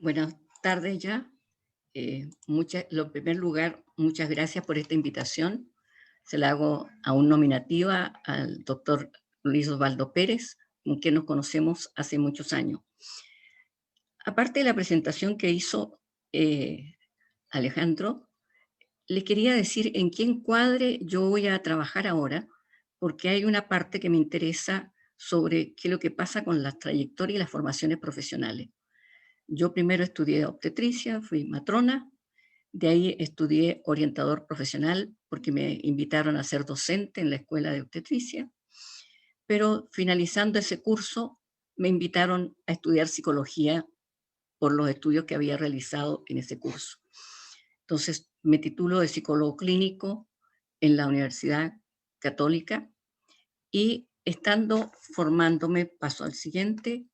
Buenas tardes ya. En primer lugar, muchas gracias por esta invitación. Se la hago aún nominativa al doctor Luis Osvaldo Pérez, con quien nos conocemos hace muchos años. Aparte de la presentación que hizo Alejandro, le quería decir en qué encuadre yo voy a trabajar ahora, porque hay una parte que me interesa sobre qué es lo que pasa con las trayectorias y las formaciones profesionales. Yo primero estudié obstetricia, fui matrona. De ahí estudié orientador profesional porque me invitaron a ser docente en la escuela de obstetricia, pero finalizando ese curso me invitaron a estudiar psicología por los estudios que había realizado en ese curso. Entonces me titulo de psicólogo clínico en la Universidad Católica y estando formándome, paso al siguiente.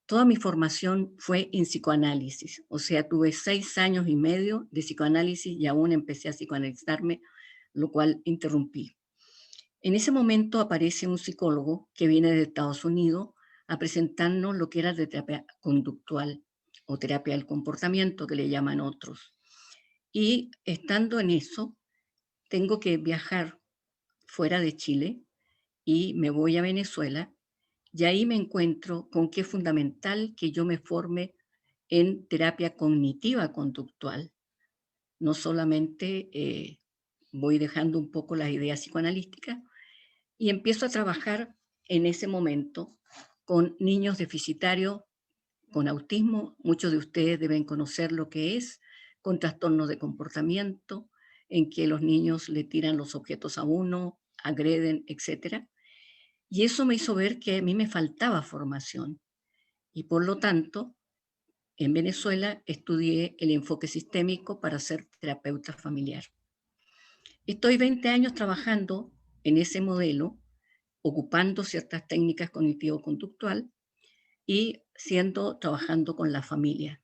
Toda mi formación fue en psicoanálisis, o sea, tuve 6 años y medio de psicoanálisis y aún empecé a psicoanalizarme, lo cual interrumpí. En ese momento aparece un psicólogo que viene de Estados Unidos a presentarnos lo que era de terapia conductual o terapia del comportamiento, que le llaman otros. Y estando en eso, tengo que viajar fuera de Chile y me voy a Venezuela. Y ahí me encuentro con que es fundamental que yo me forme en terapia cognitiva conductual. No solamente voy dejando un poco las ideas psicoanalísticas y empiezo a trabajar en ese momento con niños deficitarios con autismo. Muchos de ustedes deben conocer lo que es, con trastornos de comportamiento, en que los niños le tiran los objetos a uno, agreden, etcétera. Y eso me hizo ver que a mí me faltaba formación y por lo tanto, en Venezuela estudié el enfoque sistémico para ser terapeuta familiar. Estoy 20 años trabajando en ese modelo, ocupando ciertas técnicas cognitivo-conductual y trabajando con la familia.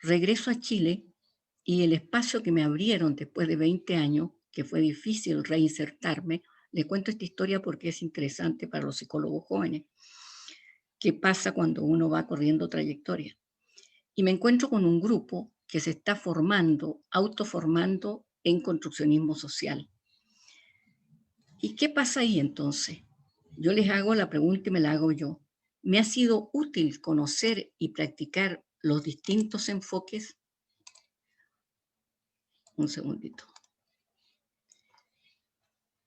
Regreso a Chile y el espacio que me abrieron después de 20 años, que fue difícil reinsertarme, les cuento esta historia porque es interesante para los psicólogos jóvenes. ¿Qué pasa cuando uno va corriendo trayectoria? Y me encuentro con un grupo que se está formando, autoformando en construccionismo social. ¿Y qué pasa ahí entonces? Yo les hago la pregunta y me la hago yo. ¿Me ha sido útil conocer y practicar los distintos enfoques? Un segundito.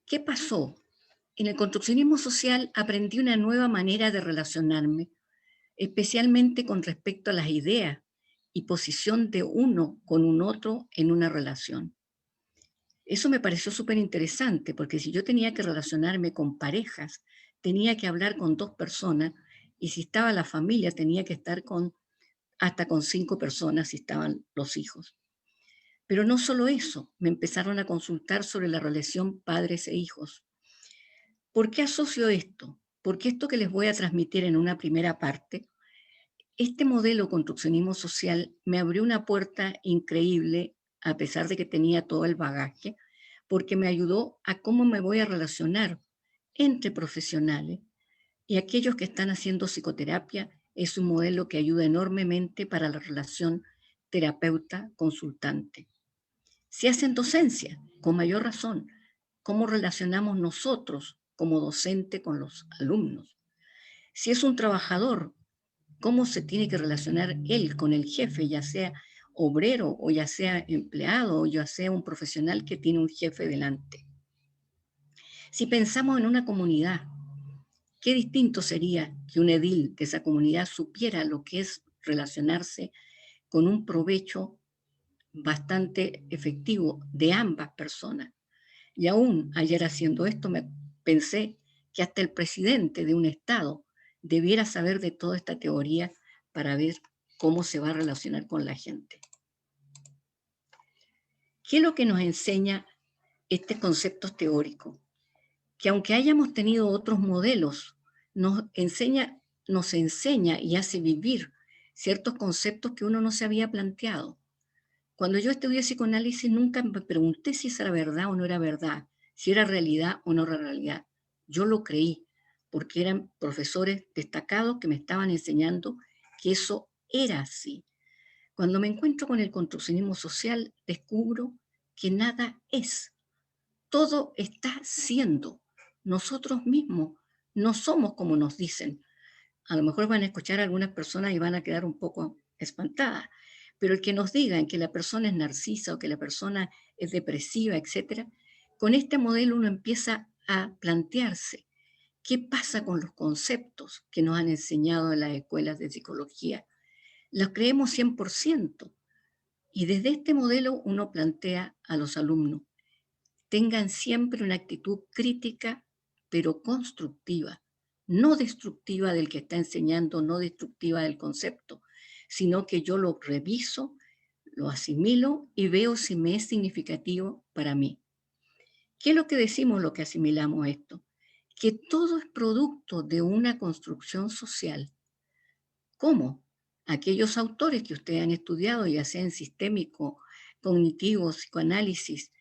¿Qué pasó? En el construccionismo social aprendí una nueva manera de relacionarme, especialmente con respecto a las ideas y posición de uno con un otro en una relación. Eso me pareció súper interesante, porque si yo tenía que relacionarme con parejas, tenía que hablar con 2 personas, y si estaba la familia, tenía que estar hasta con 5 personas si estaban los hijos. Pero no solo eso, me empezaron a consultar sobre la relación padres e hijos. ¿Por qué asocio esto? Porque esto que les voy a transmitir en una primera parte, este modelo construccionismo social me abrió una puerta increíble, a pesar de que tenía todo el bagaje, porque me ayudó a cómo me voy a relacionar entre profesionales, y aquellos que están haciendo psicoterapia es un modelo que ayuda enormemente para la relación terapeuta-consultante. Si hacen docencia, con mayor razón, cómo relacionamos nosotros como docente con los alumnos. Si es un trabajador, cómo se tiene que relacionar él con el jefe, ya sea obrero o ya sea empleado o ya sea un profesional que tiene un jefe delante. Si pensamos en una comunidad, qué distinto sería que un edil de esa comunidad supiera lo que es relacionarse con un provecho bastante efectivo de ambas personas. Y aún ayer haciendo esto me pensé que hasta el presidente de un estado debiera saber de toda esta teoría para ver cómo se va a relacionar con la gente. ¿Qué es lo que nos enseña este concepto teórico? Que aunque hayamos tenido otros modelos, nos enseña y hace vivir ciertos conceptos que uno no se había planteado. Cuando yo estudié psicoanálisis nunca me pregunté si eso era verdad o no era verdad, si era realidad o no era realidad. Yo lo creí porque eran profesores destacados que me estaban enseñando que eso era así. Cuando me encuentro con el construccionismo social, descubro que nada es, todo está siendo. Nosotros mismos no somos como nos dicen. A lo mejor van a escuchar a algunas personas y van a quedar un poco espantadas, pero el que nos digan que la persona es narcisa o que la persona es depresiva, etcétera, con este modelo uno empieza a plantearse qué pasa con los conceptos que nos han enseñado en las escuelas de psicología. Los creemos 100%. Y desde este modelo uno plantea a los alumnos, tengan siempre una actitud crítica, pero constructiva, no destructiva del que está enseñando, no destructiva del concepto, sino que yo lo reviso, lo asimilo y veo si me es significativo para mí. ¿Qué es lo que decimos lo que asimilamos esto? Que todo es producto de una construcción social. ¿Cómo? Aquellos autores que ustedes han estudiado, ya sea en sistémico, cognitivo, psicoanálisis,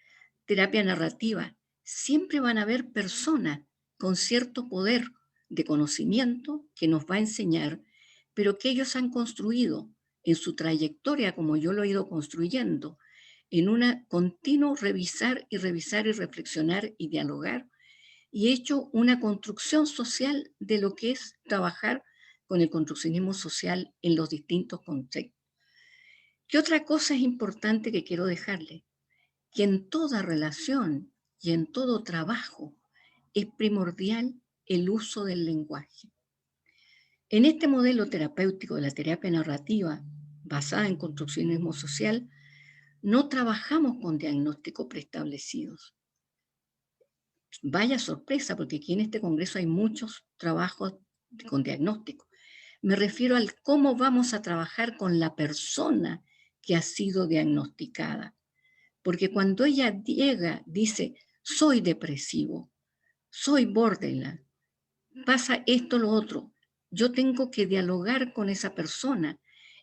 terapia narrativa, siempre van a haber personas con cierto poder de conocimiento que nos va a enseñar, pero que ellos han construido en su trayectoria, como yo lo he ido construyendo, en una continuo revisar y revisar y reflexionar y dialogar, y he hecho una construcción social de lo que es trabajar con el construccionismo social en los distintos contextos. ¿Qué otra cosa es importante que quiero dejarle? Que en toda relación y en todo trabajo es primordial el uso del lenguaje. En este modelo terapéutico de la terapia narrativa, basada en construccionismo social, no trabajamos con diagnósticos preestablecidos. Vaya sorpresa, porque aquí en este congreso hay muchos trabajos con diagnóstico. Me refiero al cómo vamos a trabajar con la persona que ha sido diagnosticada. Porque cuando ella llega, dice, soy depresivo, soy borderline, pasa esto, lo otro. Yo tengo que dialogar con esa persona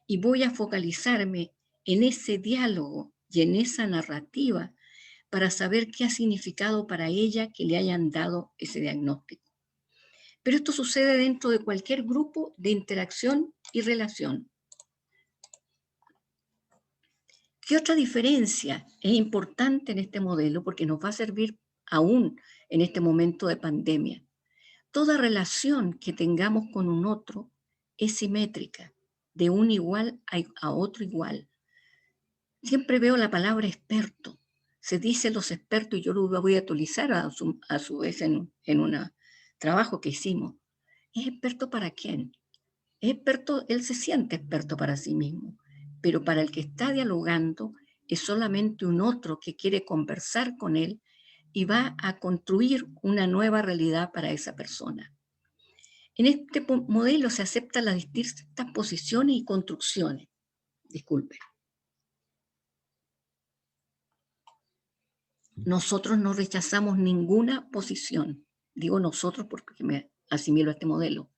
y voy a focalizarme en ese diálogo y en esa narrativa para saber qué ha significado para ella que le hayan dado ese diagnóstico. Pero esto sucede dentro de cualquier grupo de interacción y relación. ¿Qué otra diferencia es importante en este modelo? Porque nos va a servir aún en este momento de pandemia. Toda relación que tengamos con un otro es simétrica, de un igual a otro igual. Siempre veo la palabra experto. Se dice los expertos y yo lo voy a utilizar a su vez en un trabajo que hicimos. ¿Es experto para quién? Es experto, él se siente experto para sí mismo, pero para el que está dialogando es solamente un otro que quiere conversar con él y va a construir una nueva realidad para esa persona. En este modelo se aceptan las distintas posiciones y construcciones. Disculpe. Nosotros no rechazamos ninguna posición. Digo nosotros porque me asimilo a este modelo.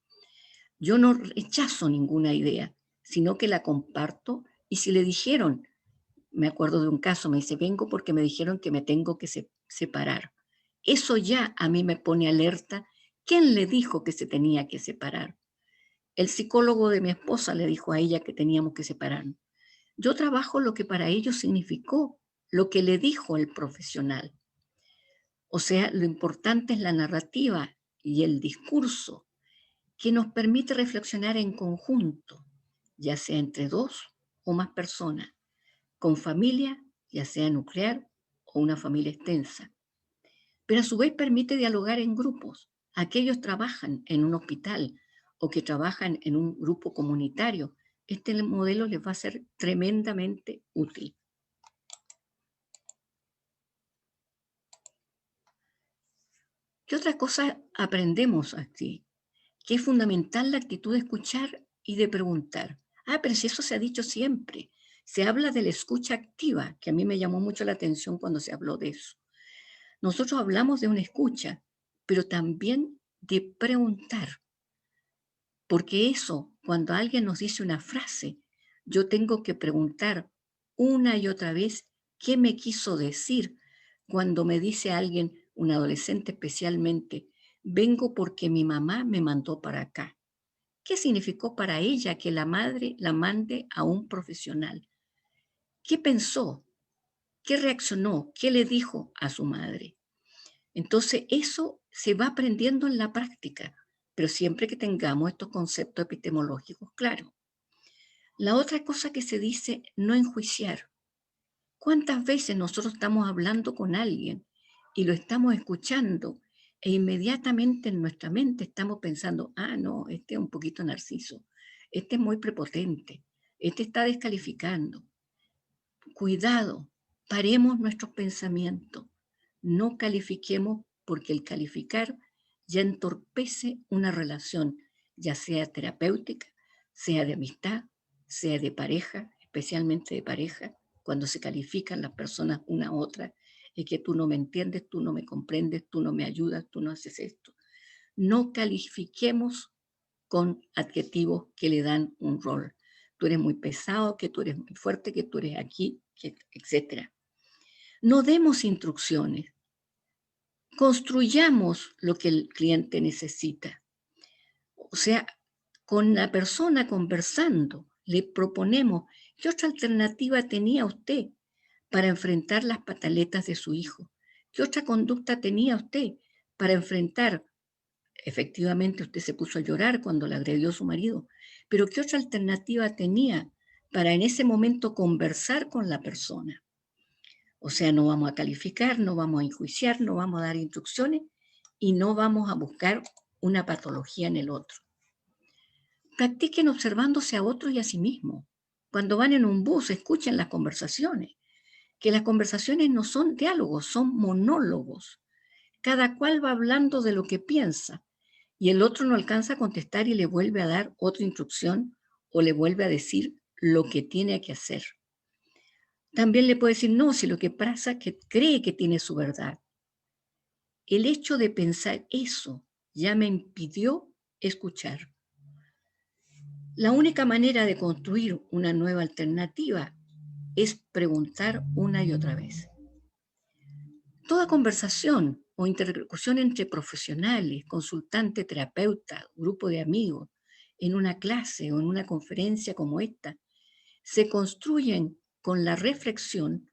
Yo no rechazo ninguna idea, sino que la comparto y si le dijeron, me acuerdo de un caso, me dice, vengo porque me dijeron que me tengo que separar. Eso ya a mí me pone alerta. ¿Quién le dijo que se tenía que separar? El psicólogo de mi esposa le dijo a ella que teníamos que separarnos. Yo trabajo lo que para ellos significó, lo que le dijo el profesional. O sea, lo importante es la narrativa y el discurso que nos permite reflexionar en conjunto, ya sea entre dos o más personas, con familia, ya sea nuclear o una familia extensa. Pero a su vez permite dialogar en grupos. Aquellos trabajan en un hospital o que trabajan en un grupo comunitario. Este modelo les va a ser tremendamente útil. ¿Qué otra cosa aprendemos aquí? Que es fundamental la actitud de escuchar y de preguntar. Ah, pero si eso se ha dicho siempre. Se habla de la escucha activa, que a mí me llamó mucho la atención cuando se habló de eso. Nosotros hablamos de una escucha, pero también de preguntar. Porque eso, cuando alguien nos dice una frase, yo tengo que preguntar una y otra vez qué me quiso decir cuando me dice alguien, un adolescente especialmente, vengo porque mi mamá me mandó para acá. ¿Qué significó para ella que la madre la mande a un profesional? ¿Qué pensó? ¿Qué reaccionó? ¿Qué le dijo a su madre? Entonces, eso se va aprendiendo en la práctica, pero siempre que tengamos estos conceptos epistemológicos claros. La otra cosa que se dice, no enjuiciar. ¿Cuántas veces nosotros estamos hablando con alguien y lo estamos escuchando e inmediatamente en nuestra mente estamos pensando, ah, no, este es un poquito narciso, este es muy prepotente, este está descalificando? Cuidado, paremos nuestros pensamientos, no califiquemos porque el calificar ya entorpece una relación, ya sea terapéutica, sea de amistad, sea de pareja, especialmente de pareja, cuando se califican las personas una a otra, es que tú no me entiendes, tú no me comprendes, tú no me ayudas, tú no haces esto. No califiquemos con adjetivos que le dan un rol. Tú eres muy pesado, que tú eres muy fuerte, que tú eres aquí, etc. No demos instrucciones, construyamos lo que el cliente necesita. O sea, con la persona conversando, le proponemos, ¿qué otra alternativa tenía usted para enfrentar las pataletas de su hijo? ¿Qué otra conducta tenía usted para enfrentar? Efectivamente, usted se puso a llorar cuando le agredió su marido, pero ¿qué otra alternativa tenía para en ese momento conversar con la persona? O sea, no vamos a calificar, no vamos a enjuiciar, no vamos a dar instrucciones y no vamos a buscar una patología en el otro. Practiquen observándose a otros y a sí mismos. Cuando van en un bus, escuchen las conversaciones, que las conversaciones no son diálogos, son monólogos. Cada cual va hablando de lo que piensa y el otro no alcanza a contestar y le vuelve a dar otra instrucción o le vuelve a decir lo que tiene que hacer. También le puede decir, no, si lo que pasa es que cree que tiene su verdad. El hecho de pensar eso ya me impidió escuchar. La única manera de construir una nueva alternativa es preguntar una y otra vez. Toda conversación o interlocución entre profesionales, consultante, terapeuta, grupo de amigos, en una clase o en una conferencia como esta, se construyen con la reflexión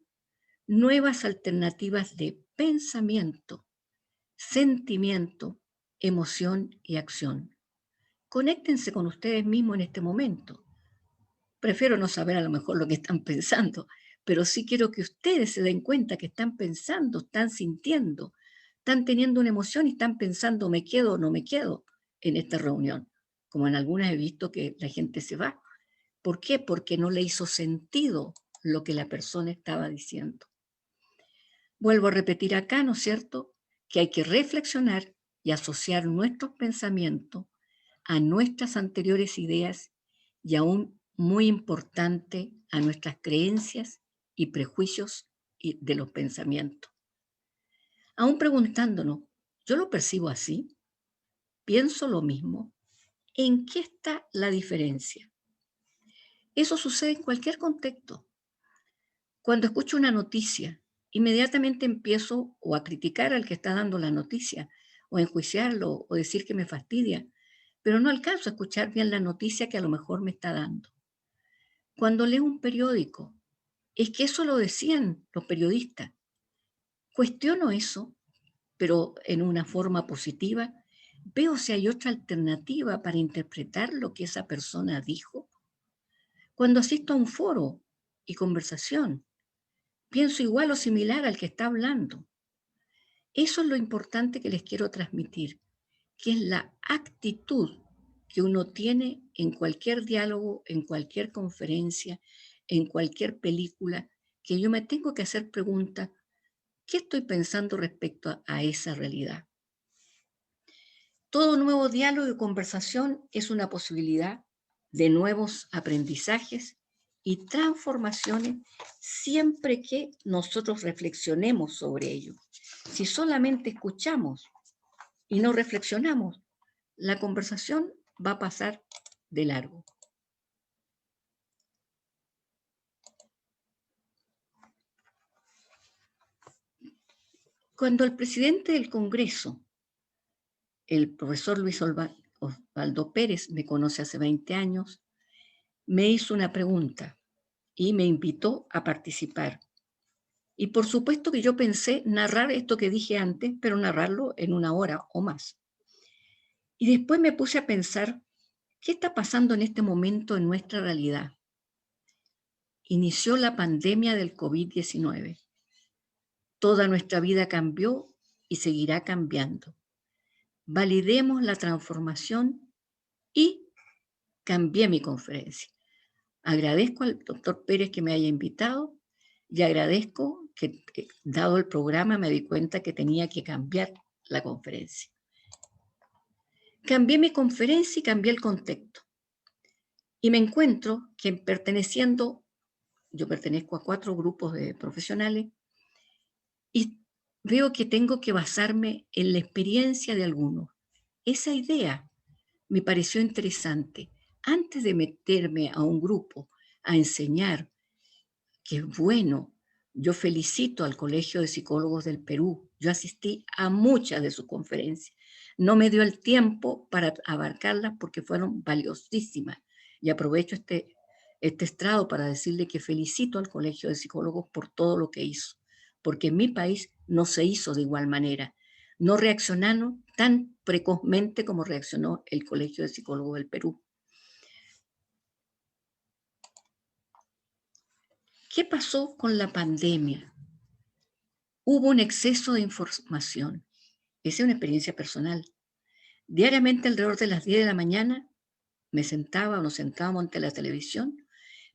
nuevas alternativas de pensamiento, sentimiento, emoción y acción. Conéctense con ustedes mismos en este momento. Prefiero no saber a lo mejor lo que están pensando, pero sí quiero que ustedes se den cuenta que están pensando, están sintiendo, están teniendo una emoción y están pensando, me quedo o no me quedo en esta reunión. Como en algunas he visto que la gente se va. ¿Por qué? Porque no le hizo sentido lo que la persona estaba diciendo. Vuelvo a repetir acá, ¿no es cierto?, que hay que reflexionar y asociar nuestros pensamientos a nuestras anteriores ideas y aún muy importante a nuestras creencias y prejuicios de los pensamientos. Aún preguntándonos, ¿yo lo percibo así? ¿Pienso lo mismo? ¿En qué está la diferencia? Eso sucede en cualquier contexto. Cuando escucho una noticia, inmediatamente empiezo o a criticar al que está dando la noticia, o a enjuiciarlo, o decir que me fastidia, pero no alcanzo a escuchar bien la noticia que a lo mejor me está dando. Cuando leo un periódico, es que eso lo decían los periodistas. Cuestiono eso, pero en una forma positiva. Veo si hay otra alternativa para interpretar lo que esa persona dijo. Cuando asisto a un foro y conversación, pienso igual o similar al que está hablando. Eso es lo importante que les quiero transmitir, que es la actitud que uno tiene en cualquier diálogo, en cualquier conferencia, en cualquier película, que yo me tengo que hacer preguntas, ¿qué estoy pensando respecto a esa realidad? Todo nuevo diálogo y conversación es una posibilidad de nuevos aprendizajes y transformaciones siempre que nosotros reflexionemos sobre ello. Si solamente escuchamos y no reflexionamos, la conversación va a pasar de largo. Cuando el presidente del Congreso, el profesor Luis Aldo Pérez, me conoce hace 20 años, me hizo una pregunta y me invitó a participar. Y por supuesto que yo pensé narrar esto que dije antes, pero narrarlo en 1 hora o más. Y después me puse a pensar, ¿qué está pasando en este momento en nuestra realidad? Inició la pandemia del COVID-19. Toda nuestra vida cambió y seguirá cambiando. Validemos la transformación y cambié mi conferencia. Agradezco al doctor Pérez que me haya invitado y agradezco que, dado el programa, me di cuenta que tenía que cambiar la conferencia. Cambié mi conferencia y cambié el contexto. Y me encuentro que yo pertenezco a 4 grupos de profesionales y veo que tengo que basarme en la experiencia de algunos. Esa idea me pareció interesante. Antes de meterme a un grupo a enseñar, que es bueno, yo felicito al Colegio de Psicólogos del Perú. Yo asistí a muchas de sus conferencias. No me dio el tiempo para abarcarlas porque fueron valiosísimas. Y aprovecho este estrado para decirle que felicito al Colegio de Psicólogos por todo lo que hizo, porque en mi país no se hizo de igual manera. No reaccionaron tan precozmente como reaccionó el Colegio de Psicólogos del Perú. ¿Qué pasó con la pandemia? Hubo un exceso de información. Esa es una experiencia personal. Diariamente, alrededor de las 10 de la mañana, me sentaba o nos sentábamos ante la televisión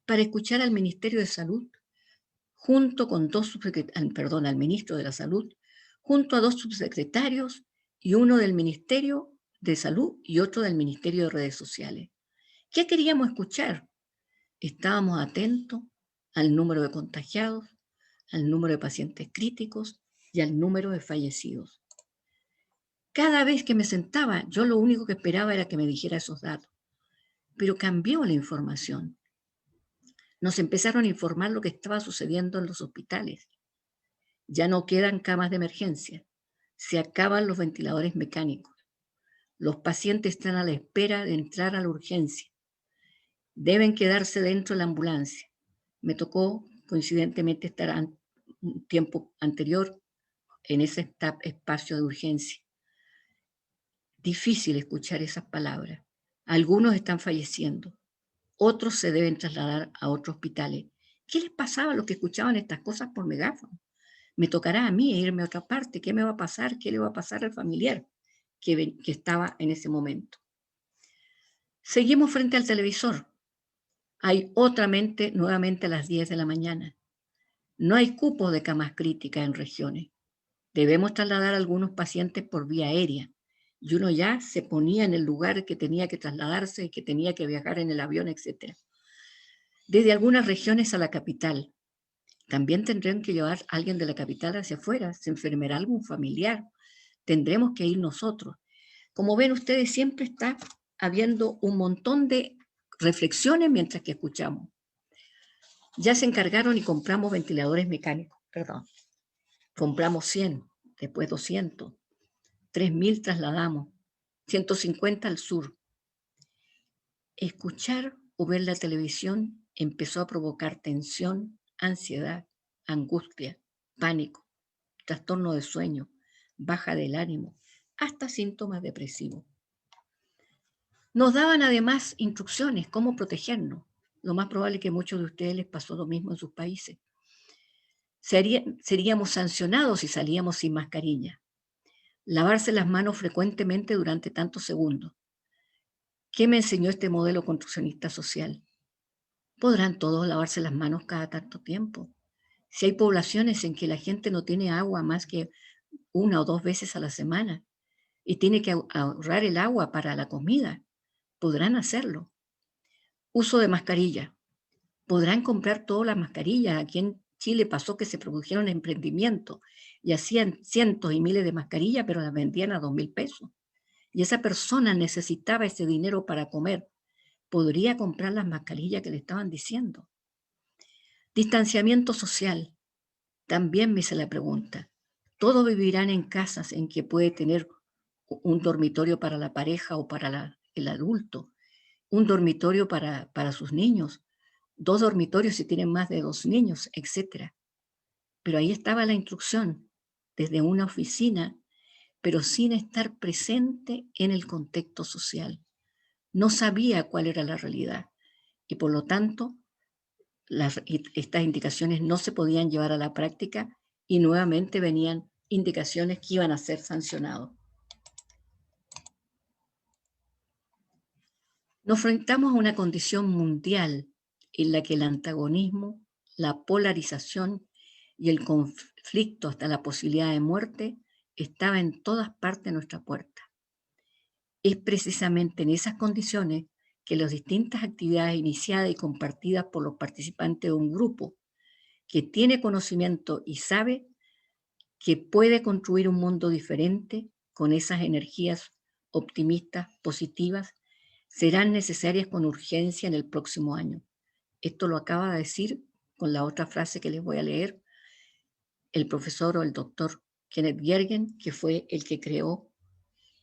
para escuchar al Ministerio de Salud, junto con al ministro de la Salud, junto a 2 subsecretarios y uno del Ministerio de Salud y otro del Ministerio de Redes Sociales. ¿Qué queríamos escuchar? Estábamos atentos al número de contagiados, al número de pacientes críticos y al número de fallecidos. Cada vez que me sentaba, yo lo único que esperaba era que me dijera esos datos. Pero cambió la información. Nos empezaron a informar lo que estaba sucediendo en los hospitales. Ya no quedan camas de emergencia. Se acaban los ventiladores mecánicos. Los pacientes están a la espera de entrar a la urgencia. Deben quedarse dentro de la ambulancia. Me tocó, coincidentemente, estar un tiempo anterior en ese espacio de urgencia. Difícil escuchar esas palabras. Algunos están falleciendo, otros se deben trasladar a otros hospitales. ¿Qué les pasaba a los que escuchaban estas cosas por megáfono? Me tocará a mí irme a otra parte. ¿Qué me va a pasar? ¿Qué le va a pasar al familiar que estaba en ese momento? Seguimos frente al televisor. Hay nuevamente a las 10 de la mañana. No hay cupos de camas críticas en regiones. Debemos trasladar a algunos pacientes por vía aérea. Y uno ya se ponía en el lugar que tenía que trasladarse, que tenía que viajar en el avión, etc. Desde algunas regiones a la capital. También tendrán que llevar a alguien de la capital hacia afuera. ¿Se enfermará algún familiar? Tendremos que ir nosotros. Como ven ustedes, siempre está habiendo un montón de reflexiones mientras que escuchamos. Ya se encargaron y compramos ventiladores mecánicos, perdón. Compramos 100, después 200, 3.000 trasladamos, 150 al sur. Escuchar o ver la televisión empezó a provocar tensión, ansiedad, angustia, pánico, trastorno de sueño, baja del ánimo, hasta síntomas depresivos. Nos daban además instrucciones cómo protegernos. Lo más probable es que a muchos de ustedes les pasó lo mismo en sus países. Seríamos sancionados si salíamos sin mascarilla. Lavarse las manos frecuentemente durante tantos segundos. ¿Qué me enseñó este modelo construccionista social? ¿Podrán todos lavarse las manos cada tanto tiempo? Si hay poblaciones en que la gente no tiene agua más que 1 o 2 veces a la semana y tiene que ahorrar el agua para la comida, podrán hacerlo. Uso de mascarilla. Podrán comprar todas las mascarillas. Aquí en Chile pasó que se produjeron emprendimientos y hacían cientos y miles de mascarillas, pero las vendían a 2.000 pesos. Y esa persona necesitaba ese dinero para comer. ¿Podría comprar las mascarillas que le estaban diciendo? Distanciamiento social. También me hice la pregunta. ¿Todos vivirán en casas en que puede tener un dormitorio para la pareja o para el adulto, un dormitorio para sus niños, 2 dormitorios si tienen más de 2 niños, etcétera. Pero ahí estaba la instrucción, desde una oficina, pero sin estar presente en el contexto social. No sabía cuál era la realidad y por lo tanto estas indicaciones no se podían llevar a la práctica y nuevamente venían indicaciones que iban a ser sancionados. Nos enfrentamos a una condición mundial en la que el antagonismo, la polarización y el conflicto hasta la posibilidad de muerte estaba en todas partes de nuestra puerta. Es precisamente en esas condiciones que las distintas actividades iniciadas y compartidas por los participantes de un grupo que tiene conocimiento y sabe que puede construir un mundo diferente con esas energías optimistas, positivas, serán necesarias con urgencia en el próximo año. Esto lo acaba de decir con la otra frase que les voy a leer el profesor o el doctor Kenneth Gergen, que fue el que creó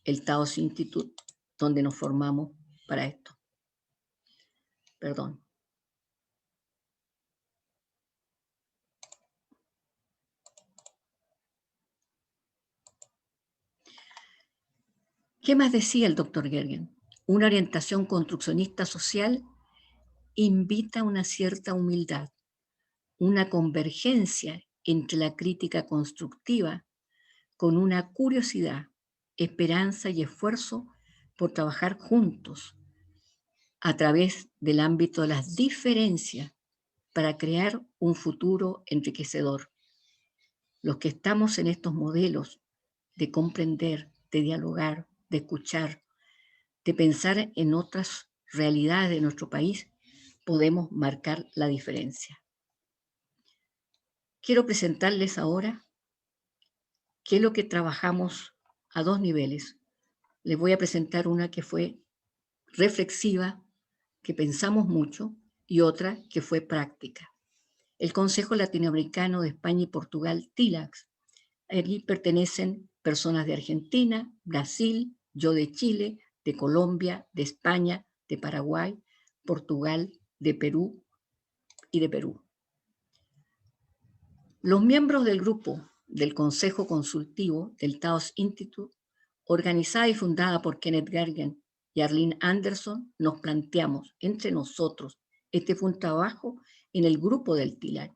el Taos Institute, donde nos formamos para esto. Perdón. ¿Qué más decía el doctor Gergen? Una orientación construccionista social invita a una cierta humildad, una convergencia entre la crítica constructiva con una curiosidad, esperanza y esfuerzo por trabajar juntos a través del ámbito de las diferencias para crear un futuro enriquecedor. Los que estamos en estos modelos de comprender, de dialogar, de escuchar, de pensar en otras realidades de nuestro país, podemos marcar la diferencia. Quiero presentarles ahora qué es lo que trabajamos a 2 niveles. Les voy a presentar una que fue reflexiva, que pensamos mucho, y otra que fue práctica. El Consejo Latinoamericano de España y Portugal, TILAX. Allí pertenecen personas de Argentina, Brasil, yo de Chile, de Colombia, de España, de Paraguay, Portugal, de Perú y de Perú. Los miembros del grupo del Consejo Consultivo del Taos Institute, organizada y fundada por Kenneth Gergen y Arlene Anderson, nos planteamos entre nosotros, este fue un trabajo en el grupo del TILAC,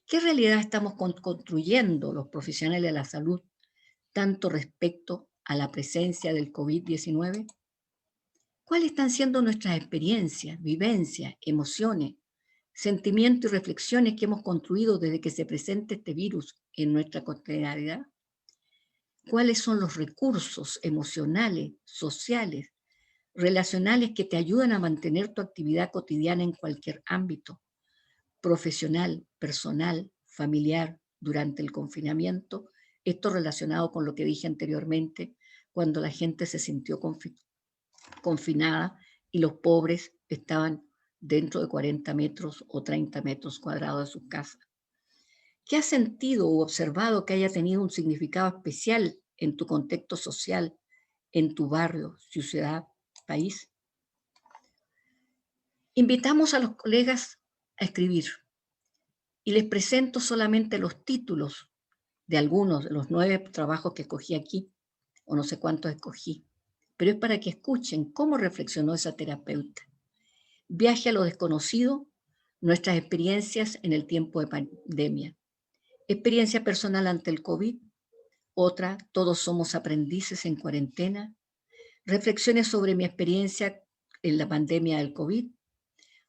¿qué realidad estamos construyendo los profesionales de la salud, tanto respecto a la presencia del COVID-19? ¿Cuáles están siendo nuestras experiencias, vivencias, emociones, sentimientos y reflexiones que hemos construido desde que se presenta este virus en nuestra cotidianidad? ¿Cuáles son los recursos emocionales, sociales, relacionales que te ayudan a mantener tu actividad cotidiana en cualquier ámbito, profesional, personal, familiar, durante el confinamiento? Esto relacionado con lo que dije anteriormente, cuando la gente se sintió confinada y los pobres estaban dentro de 40 metros o 30 metros cuadrados de sus casas. ¿Qué has sentido o observado que haya tenido un significado especial en tu contexto social, en tu barrio, ciudad, país? Invitamos a los colegas a escribir y les presento solamente los títulos de algunos de los 9 trabajos que escogí aquí, o no sé cuántos escogí, pero es para que escuchen cómo reflexionó esa terapeuta. Viaje a lo desconocido, nuestras experiencias en el tiempo de pandemia. Experiencia personal ante el COVID. Otra, todos somos aprendices en cuarentena. Reflexiones sobre mi experiencia en la pandemia del COVID.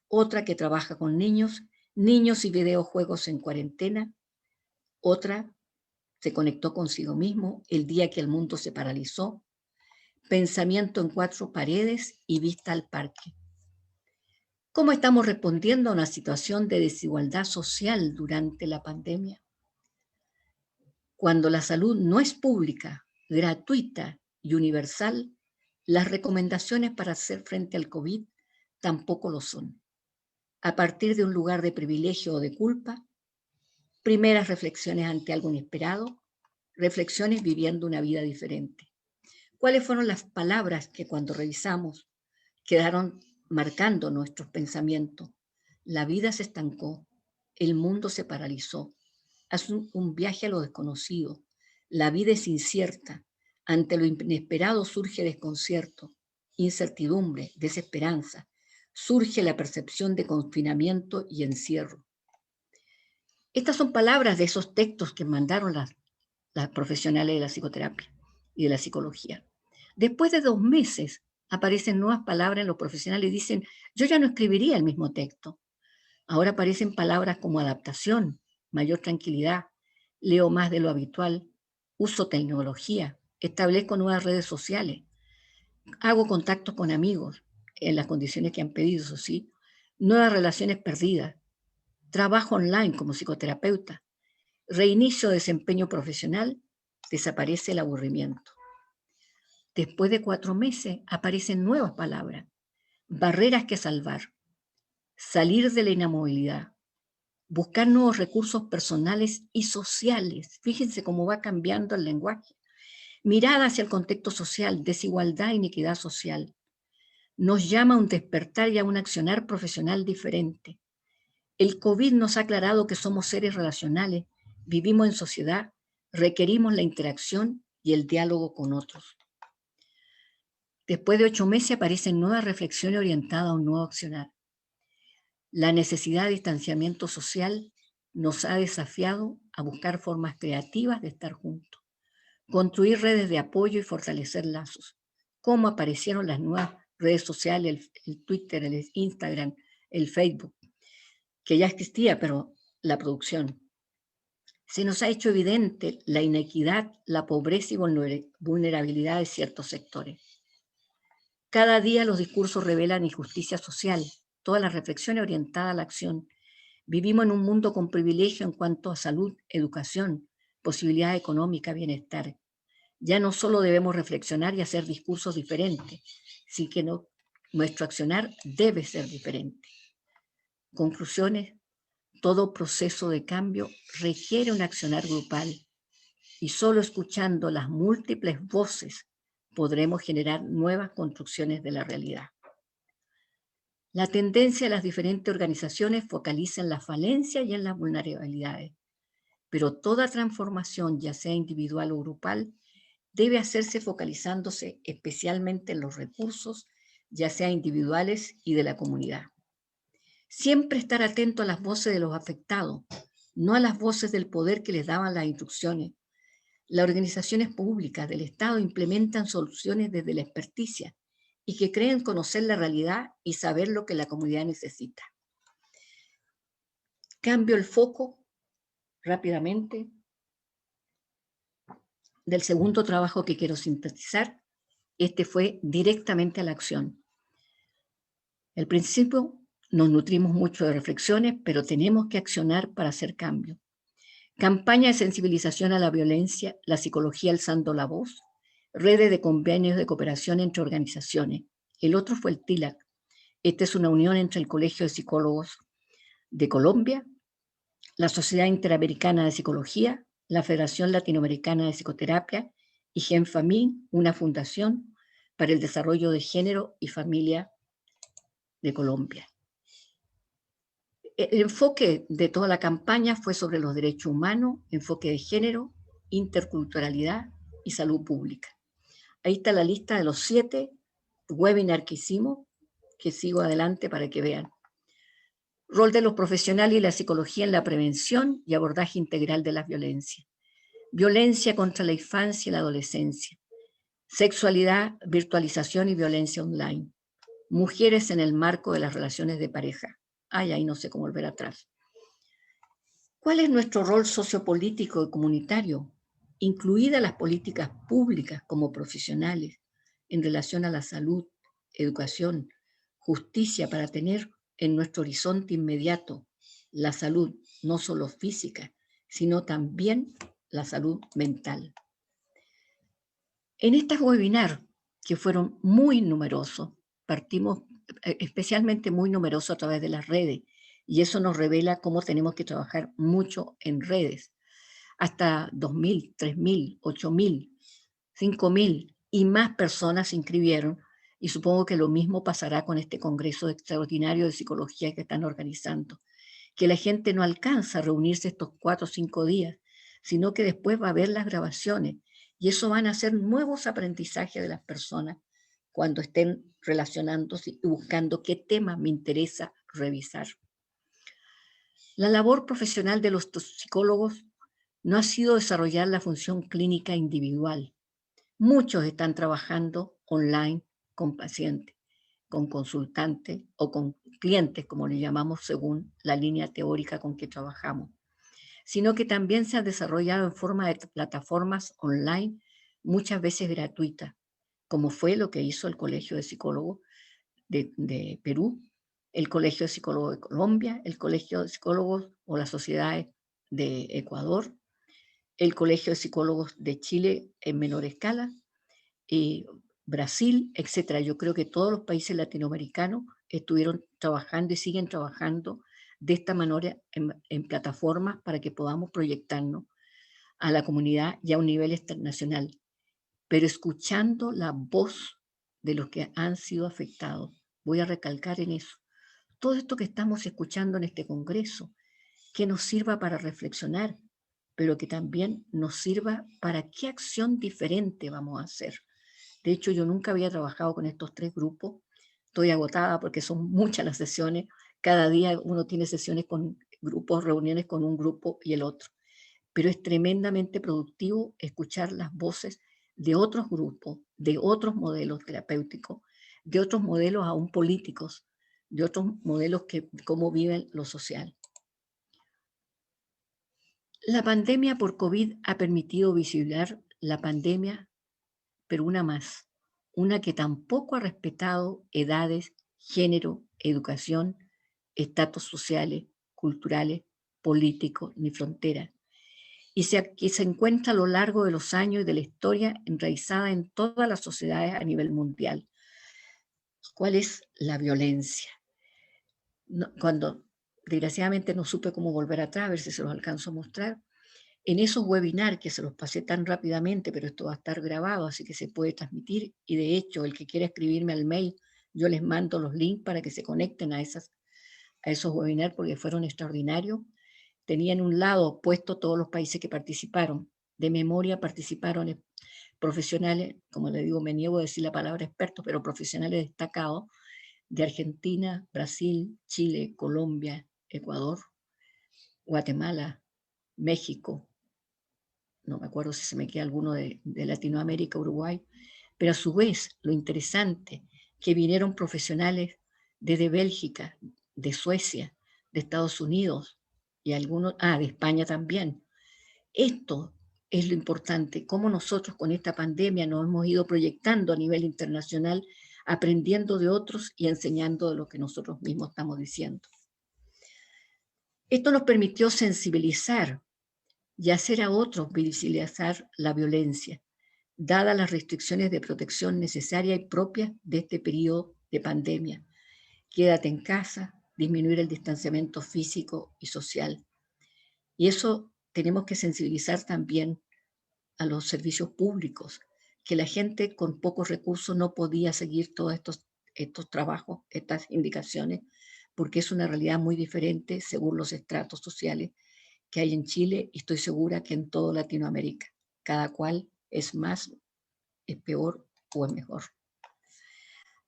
Otra que trabaja con niños, niños y videojuegos en cuarentena. Otra se conectó consigo mismo el día que el mundo se paralizó. Pensamiento en 4 paredes y vista al parque. ¿Cómo estamos respondiendo a una situación de desigualdad social durante la pandemia? Cuando la salud no es pública, gratuita y universal, las recomendaciones para hacer frente al COVID tampoco lo son. A partir de un lugar de privilegio o de culpa, primeras reflexiones ante algo inesperado, reflexiones viviendo una vida diferente. ¿Cuáles fueron las palabras que cuando revisamos quedaron marcando nuestros pensamientos. La vida se estancó, el mundo se paralizó. Haz un viaje a lo desconocido. La vida es incierta. Ante lo inesperado surge desconcierto, incertidumbre, desesperanza. Surge la percepción de confinamiento y encierro. Estas son palabras de esos textos que mandaron las profesionales de la psicoterapia y de la psicología. Después de 2 meses aparecen nuevas palabras en los profesionales y dicen, yo ya no escribiría el mismo texto. Ahora aparecen palabras como adaptación, mayor tranquilidad, leo más de lo habitual, uso tecnología, establezco nuevas redes sociales, hago contactos con amigos en las condiciones que han pedido, eso sí, nuevas relaciones perdidas, trabajo online como psicoterapeuta, reinicio de desempeño profesional, desaparece el aburrimiento. Después de 4 meses aparecen nuevas palabras, barreras que salvar, salir de la inamovilidad, buscar nuevos recursos personales y sociales. Fíjense cómo va cambiando el lenguaje. Mirada hacia el contexto social, desigualdad e inequidad social. Nos llama a un despertar y a un accionar profesional diferente. El COVID nos ha aclarado que somos seres relacionales, vivimos en sociedad, requerimos la interacción y el diálogo con otros. Después de 8 meses aparecen nuevas reflexiones orientadas a un nuevo accionar. La necesidad de distanciamiento social nos ha desafiado a buscar formas creativas de estar juntos, construir redes de apoyo y fortalecer lazos. ¿Cómo aparecieron las nuevas redes sociales, el Twitter, el Instagram, el Facebook? Que ya existía, pero la producción. Se nos ha hecho evidente la inequidad, la pobreza y vulnerabilidad de ciertos sectores. Cada día los discursos revelan injusticia social, toda la reflexión es orientada a la acción. Vivimos en un mundo con privilegio en cuanto a salud, educación, posibilidad económica, bienestar. Ya no solo debemos reflexionar y hacer discursos diferentes, sino que nuestro accionar debe ser diferente. Conclusiones. Todo proceso de cambio requiere un accionar grupal y solo escuchando las múltiples voces podremos generar nuevas construcciones de la realidad. La tendencia de las diferentes organizaciones focaliza en la falencia y en las vulnerabilidades, pero toda transformación, ya sea individual o grupal, debe hacerse focalizándose especialmente en los recursos, ya sea individuales y de la comunidad. Siempre estar atento a las voces de los afectados, no a las voces del poder que les daban las instrucciones. Las organizaciones públicas del Estado implementan soluciones desde la experticia y que creen conocer la realidad y saber lo que la comunidad necesita. Cambio el foco rápidamente del segundo trabajo que quiero sintetizar. Este fue directamente a la acción. Al principio nos nutrimos mucho de reflexiones, pero tenemos que accionar para hacer cambio. Campaña de sensibilización a la violencia, la psicología alzando la voz, redes de convenios de cooperación entre organizaciones. El otro fue el TILAC. Esta es una unión entre el Colegio de Psicólogos de Colombia, la Sociedad Interamericana de Psicología, la Federación Latinoamericana de Psicoterapia y GenFamil, una fundación para el desarrollo de género y familia de Colombia. El enfoque de toda la campaña fue sobre los derechos humanos, enfoque de género, interculturalidad y salud pública. Ahí está la lista de los 7 webinars que hicimos, que sigo adelante para que vean. Rol de los profesionales y la psicología en la prevención y abordaje integral de las violencias. Violencia contra la infancia y la adolescencia. Sexualidad, virtualización y violencia online. Mujeres en el marco de las relaciones de pareja. Ay, ahí no sé cómo volver atrás. ¿Cuál es nuestro rol sociopolítico y comunitario? Incluidas las políticas públicas como profesionales en relación a la salud, educación, justicia para tener en nuestro horizonte inmediato la salud, no solo física, sino también la salud mental. En estos webinars, que fueron muy numerosos, partimos especialmente muy numerosos a través de las redes, y eso nos revela cómo tenemos que trabajar mucho en redes. Hasta 2.000, 3.000, 8.000, 5.000 y más personas se inscribieron Y supongo que lo mismo pasará con este Congreso Extraordinario de Psicología que están organizando, que la gente no alcanza a reunirse estos 4 o 5 días, sino que después va a ver las grabaciones y eso van a ser nuevos aprendizajes de las personas cuando estén relacionándose y buscando qué tema me interesa revisar. La labor profesional de los psicólogos no ha sido desarrollar la función clínica individual. Muchos están trabajando online con pacientes, con consultantes o con clientes, como le llamamos según la línea teórica con que trabajamos, sino que también se ha desarrollado en forma de plataformas online, muchas veces gratuitas, como fue lo que hizo el Colegio de Psicólogos de Perú, el Colegio de Psicólogos de Colombia, el Colegio de Psicólogos o las sociedades de Ecuador, el Colegio de Psicólogos de Chile en menor escala, y Brasil, etcétera. Yo creo que todos los países latinoamericanos estuvieron trabajando y siguen trabajando de esta manera en plataformas para que podamos proyectarnos a la comunidad y a un nivel internacional, pero escuchando la voz de los que han sido afectados. Voy a recalcar en eso. Todo esto que estamos escuchando en este Congreso, que nos sirva para reflexionar, pero que también nos sirva para qué acción diferente vamos a hacer. De hecho, yo nunca había trabajado con estos 3 grupos. Estoy agotada porque son muchas las sesiones. Cada día uno tiene sesiones con grupos, reuniones con un grupo y el otro. Pero es tremendamente productivo escuchar las voces de otros grupos, de otros modelos terapéuticos, de otros modelos aún políticos, de otros modelos que cómo viven lo social. La pandemia por COVID ha permitido visibilizar la pandemia, pero una más, una que tampoco ha respetado edades, género, educación, estatus sociales, culturales, políticos, ni fronteras, y que se encuentra a lo largo de los años y de la historia enraizada en todas las sociedades a nivel mundial. ¿Cuál es la violencia? Cuando desgraciadamente no supe cómo volver atrás, a ver si se los alcanzo a mostrar, en esos webinars que se los pasé tan rápidamente, pero esto va a estar grabado, así que se puede transmitir, y de hecho, el que quiera escribirme al mail, yo les mando los links para que se conecten a esos webinars porque fueron extraordinarios. Tenían un lado puesto todos los países que participaron. De memoria participaron profesionales, como le digo, me niego a decir la palabra expertos, pero profesionales destacados de Argentina, Brasil, Chile, Colombia, Ecuador, Guatemala, México, no me acuerdo si se me queda alguno de Latinoamérica, Uruguay, pero a su vez, lo interesante, que vinieron profesionales desde Bélgica, de Suecia, de Estados Unidos y algunos, de España también. Esto es lo importante, cómo nosotros con esta pandemia nos hemos ido proyectando a nivel internacional, aprendiendo de otros y enseñando de lo que nosotros mismos estamos diciendo. Esto nos permitió sensibilizar y hacer a otros visibilizar la violencia, dadas las restricciones de protección necesarias y propias de este periodo de pandemia. Quédate en casa, disminuir el distanciamiento físico y social. Y eso tenemos que sensibilizar también a los servicios públicos, que la gente con pocos recursos no podía seguir todos estos trabajos, estas indicaciones, porque es una realidad muy diferente según los estratos sociales que hay en Chile y estoy segura que en toda Latinoamérica. Cada cual es más, es peor o es mejor.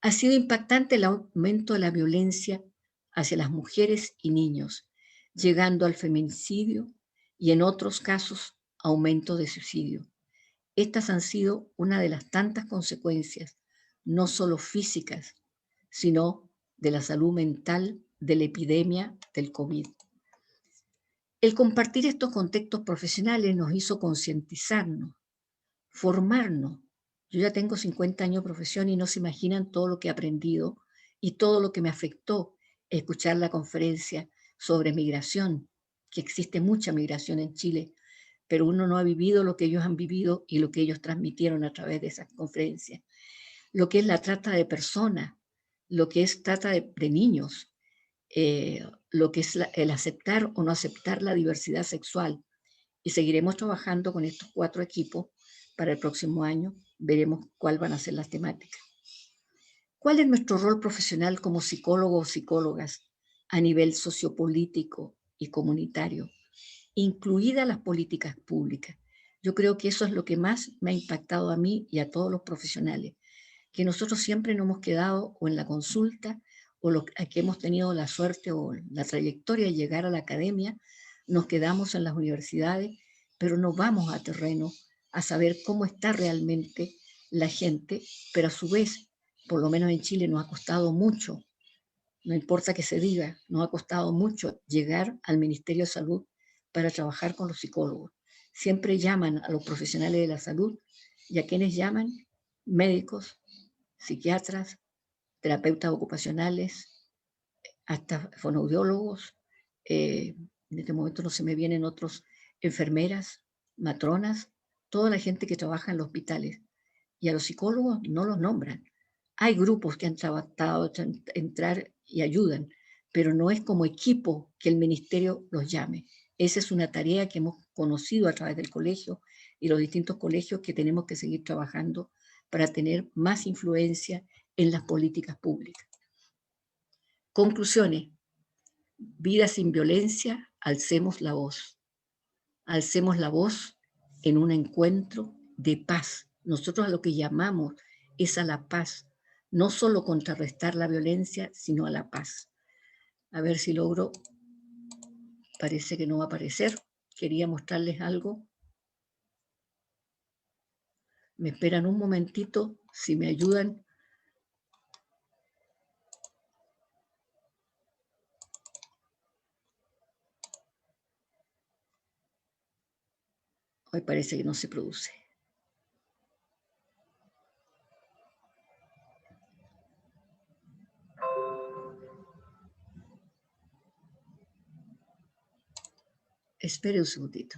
Ha sido impactante el aumento de la violencia hacia las mujeres y niños, llegando al feminicidio y en otros casos aumento de suicidio. Estas han sido una de las tantas consecuencias, no solo físicas, sino de la salud mental de la epidemia del COVID. El compartir estos contextos profesionales nos hizo concientizarnos, formarnos. Yo ya tengo 50 años de profesión y no se imaginan todo lo que he aprendido y todo lo que me afectó escuchar la conferencia sobre migración, que existe mucha migración en Chile, pero uno no ha vivido lo que ellos han vivido y lo que ellos transmitieron a través de esas conferencias. Lo que es la trata de personas, lo que es trata de niños, lo que es el aceptar o no aceptar la diversidad sexual. Y seguiremos trabajando con estos 4 equipos para el próximo año. Veremos cuáles van a ser las temáticas. ¿Cuál es nuestro rol profesional como psicólogos o psicólogas a nivel sociopolítico y comunitario, incluidas las políticas públicas? Yo creo que eso es lo que más me ha impactado a mí y a todos los profesionales, que nosotros siempre nos hemos quedado o en la consulta o que hemos tenido la suerte o la trayectoria de llegar a la academia, nos quedamos en las universidades, pero no vamos a terreno a saber cómo está realmente la gente, pero a su vez, por lo menos en Chile nos ha costado mucho, no importa que se diga, nos ha costado mucho llegar al Ministerio de Salud para trabajar con los psicólogos. Siempre llaman a los profesionales de la salud y a quienes llaman médicos, psiquiatras, terapeutas ocupacionales, hasta fonoaudiólogos. En este momento no se me vienen otros, enfermeras, matronas, toda la gente que trabaja en los hospitales. Y a los psicólogos no los nombran. Hay grupos que han tratado de entrar y ayudan, pero no es como equipo que el ministerio los llame. Esa es una tarea que hemos conocido a través del colegio y los distintos colegios que tenemos que seguir trabajando para tener más influencia en las políticas públicas. Conclusiones. Vida sin violencia, alcemos la voz. Alcemos la voz en un encuentro de paz. Nosotros a lo que llamamos es a la paz, no solo contrarrestar la violencia, sino a la paz. A ver si logro, parece que no va a aparecer. Quería mostrarles algo. Me esperan un momentito, si me ayudan. Hoy parece que no se produce. Espere un segundito.